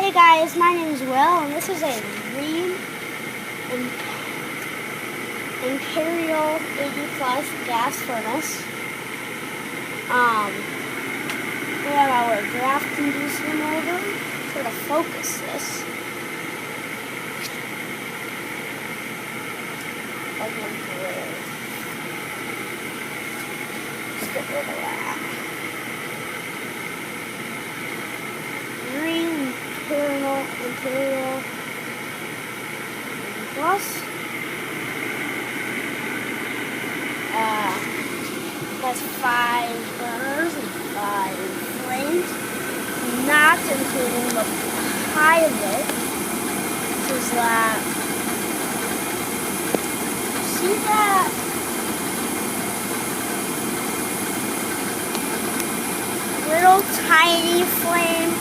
Hey guys, my name is Will, and this is a Rheem Imperial 80 plus gas furnace. We have our draft inducer motor. Try to focus this. Let's get rid of that. Rheem Imperial plus. That's 5 burners and 5 flames, not including the pilot, which is that. See that? Little tiny flame.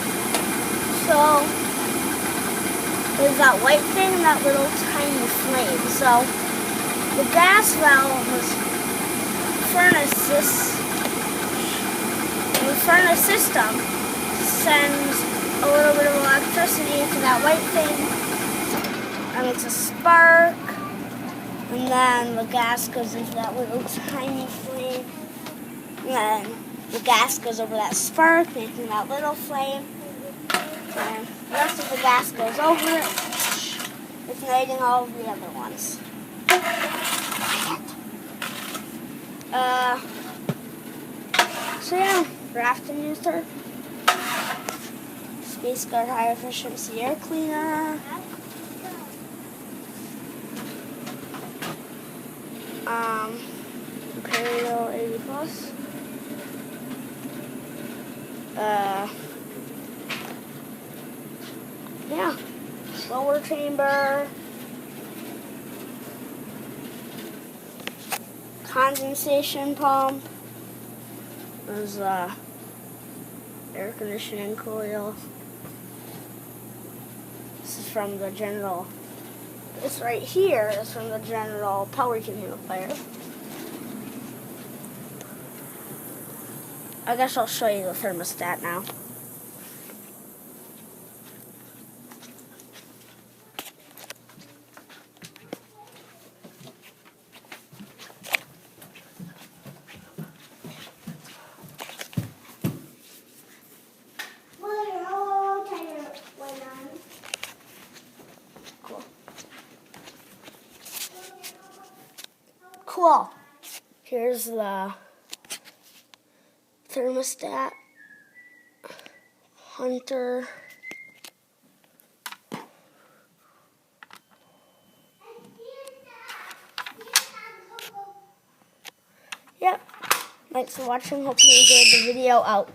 So there's that white thing and that little tiny flame. So the gas valve was the furnace system sends a little bit of electricity to that white thing, and it's a spark, and then the gas goes into that little tiny flame, and then the gas goes over that spark, making that little flame, and the rest of the gas goes over it, igniting all of the other ones. So yeah, draft inducer, Space Guard high efficiency air cleaner, Imperial 80 plus, yeah, lower chamber, condensation pump. There's air conditioning coil. This is from the general. This right here is from the general power humidifier. I guess I'll show you the thermostat now. Cool. Here's the thermostat, Hunter. Yep. Thanks for watching. Hope you enjoyed the video. Out.